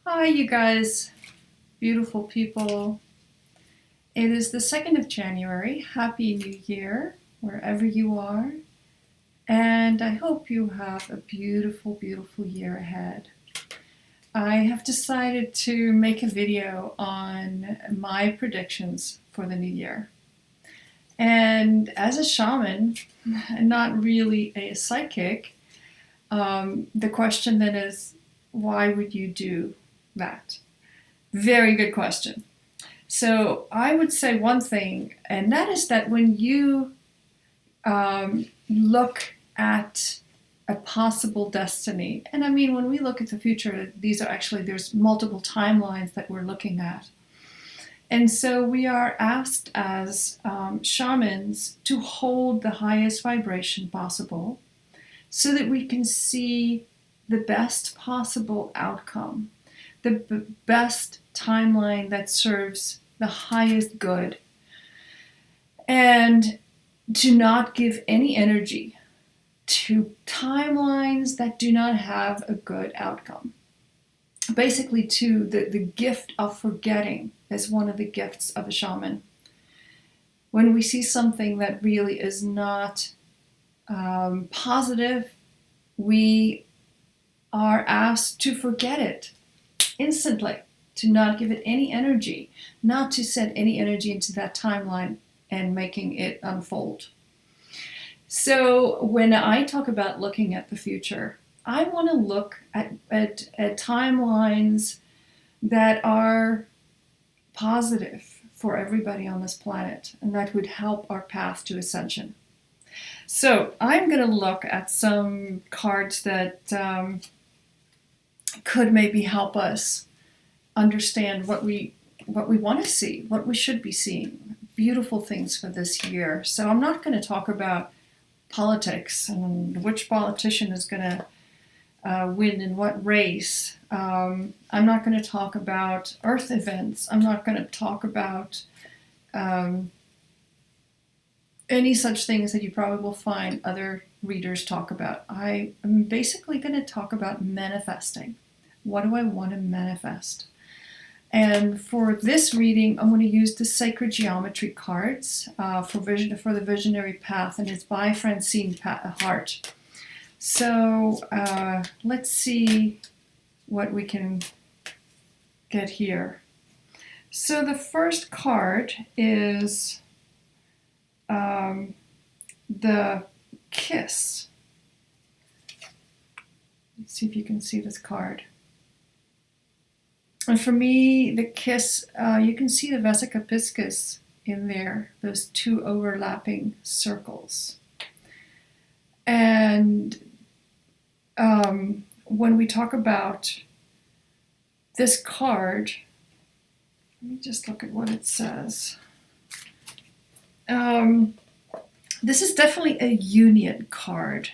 Hi, you guys, beautiful people. It is the 2nd of January. Happy New Year, wherever you are. And I hope you have a beautiful, beautiful year ahead. I have decided to make a video on my predictions for the new year. And as a shaman, not really a psychic, the question then is, why would you do that? Very good question. So I would say one thing, and that is that when you look at a possible destiny, and I mean, when we look at the future, there's multiple timelines that we're looking at. And so we are asked as shamans to hold the highest vibration possible so that we can see the best possible outcome, the best timeline that serves the highest good, and to not give any energy to timelines that do not have a good outcome. Basically, the gift of forgetting is one of the gifts of a shaman. When we see something that really is not positive, we are asked to forget it instantly, to not give it any energy, not to send any energy into that timeline and making it unfold. So when I talk about looking at the future, I want to look at timelines that are positive for everybody on this planet and that would help our path to ascension. So I'm going to look at some cards that could maybe help us understand what we want to see, what we should be seeing, beautiful things for this year. So I'm not going to talk about politics and which politician is going to win in what race. I'm not going to talk about earth events. I'm not going to talk about any such things that you probably will find other readers talk about. I am basically going to talk about manifesting. What do I want to manifest? And for this reading, I'm going to use the Sacred Geometry cards for the Visionary Path, and it's by Francine Hart. So let's see what we can get here. So the first card is the Kiss. Let's see if you can see this card. And for me, the Kiss, you can see the Vesica Piscis in there, those two overlapping circles. And when we talk about this card, let me just look at what it says. This is definitely a union card.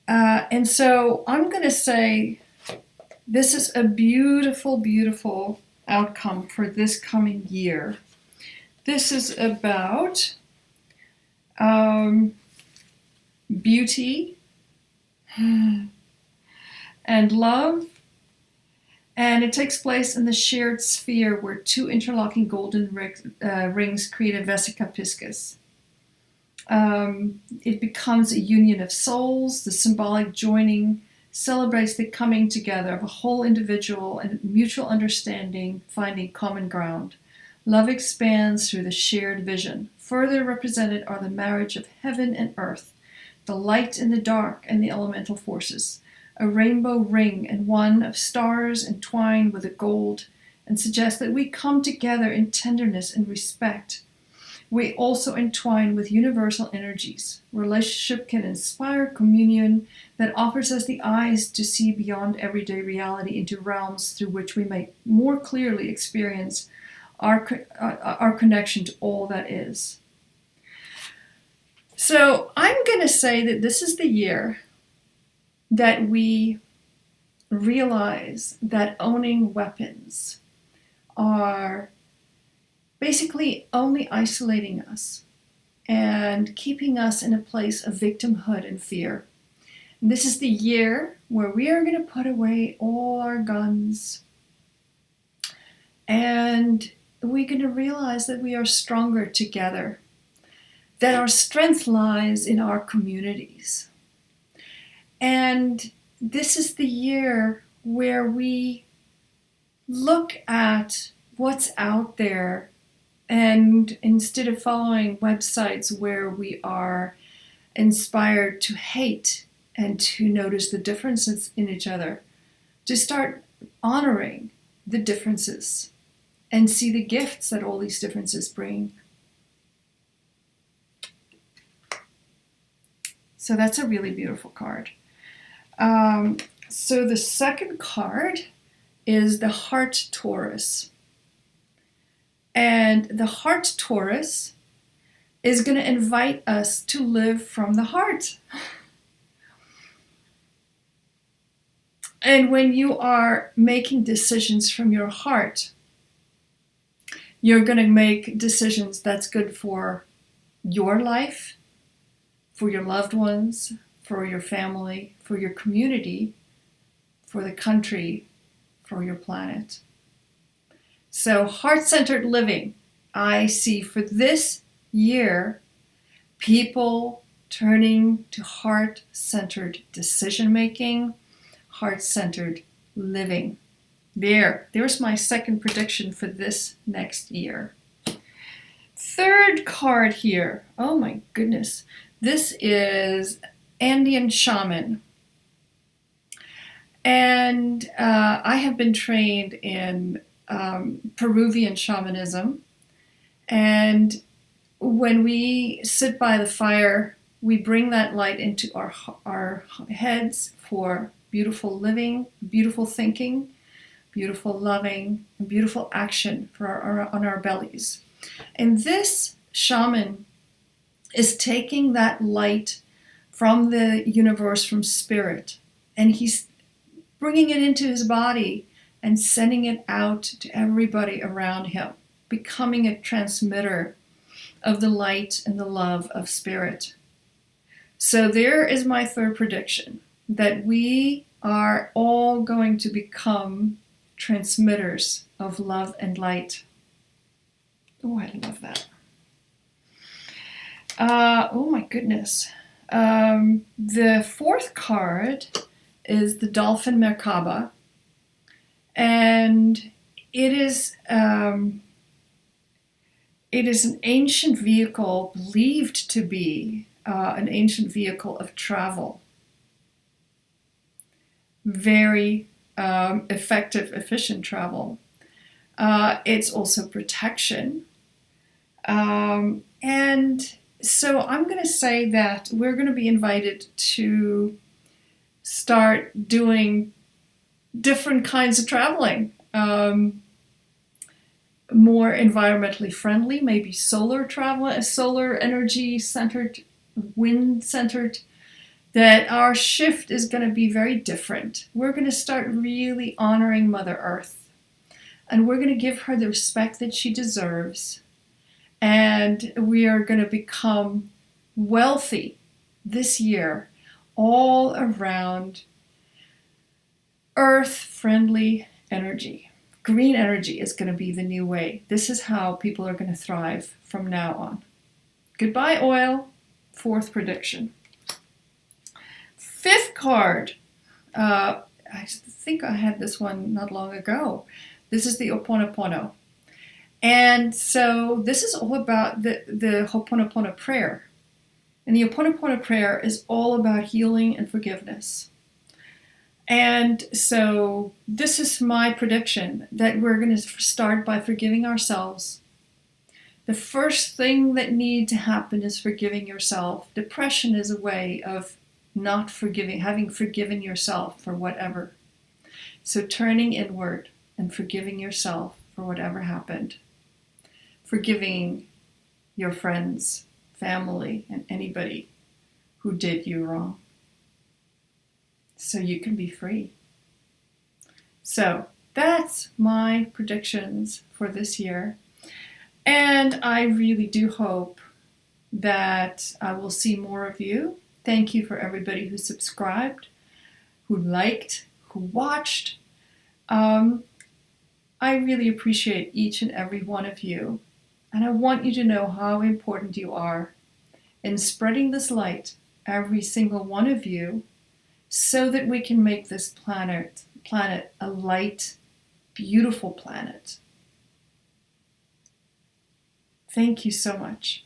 And so I'm going to say this is a beautiful, beautiful outcome for this coming year. This is about beauty and love. And it takes place in the shared sphere where two interlocking golden rings create a Vesica Piscis. It becomes a union of souls. The symbolic joining celebrates the coming together of a whole individual and mutual understanding, finding common ground. Love expands through the shared vision. Further represented are the marriage of heaven and earth, the light and the dark, and the elemental forces. A rainbow ring and one of stars entwined with a gold, and suggest that we come together in tenderness and respect. We also entwine with universal energies. Relationship can inspire communion that offers us the eyes to see beyond everyday reality into realms through which we may more clearly experience our connection to all that is. So I'm going to say that this is the year that we realize that owning weapons are basically only isolating us and keeping us in a place of victimhood and fear. And this is the year where we are going to put away all our guns, and we're going to realize that we are stronger together, that our strength lies in our communities. And this is the year where we look at what's out there, and instead of following websites where we are inspired to hate and to notice the differences in each other, to start honoring the differences and see the gifts that all these differences bring. So that's a really beautiful card. So the second card is the Heart Taurus. And the Heart Taurus is going to invite us to live from the heart. And when you are making decisions from your heart, you're going to make decisions that's good for your life, for your loved ones, for your family, for your community, for the country, for your planet. So heart-centered living, I see for this year, people turning to heart-centered decision-making, heart-centered living. There's my second prediction for this next year. Third card here. Oh my goodness. This is Andean Shaman. And I have been trained in Peruvian shamanism. And when we sit by the fire, we bring that light into our heads for beautiful living, beautiful thinking, beautiful loving, and beautiful action for on our bellies. And this shaman is taking that light from the universe, from spirit, and he's bringing it into his body and sending it out to everybody around him, becoming a transmitter of the light and the love of spirit. So there is my third prediction, that we are all going to become transmitters of love and light. Oh, I love that. Oh my goodness. The fourth card is the Dolphin Merkaba, and it is an ancient vehicle, believed to be an ancient vehicle of travel. Very effective, efficient travel. It's also protection. And so I'm going to say that we're going to be invited to start doing different kinds of traveling. More environmentally friendly, maybe solar travel, solar energy centered, wind centered, that our shift is going to be very different. We're going to start really honoring Mother Earth, and we're going to give her the respect that she deserves. And we are going to become wealthy this year all around earth-friendly energy. Green energy is going to be the new way. This is how people are going to thrive from now on. Goodbye, oil. Fourth prediction. Fifth card. I think I had this one not long ago. This is the Ho'oponopono. And so this is all about the Ho'oponopono prayer. And the Ho'oponopono prayer is all about healing and forgiveness. And so this is my prediction, that we're going to start by forgiving ourselves. The first thing that needs to happen is forgiving yourself. Depression is a way of not forgiving, having forgiven yourself for whatever. So turning inward and forgiving yourself for whatever happened. Forgiving your friends, family, and anybody who did you wrong, so you can be free. So that's my predictions for this year. And I really do hope that I will see more of you. Thank you for everybody who subscribed. who liked, who watched. Um, I really appreciate each and every one of you, and I want you to know how important you are in spreading this light, every single one of you, so that we can make this planet a light, beautiful planet. Thank you so much.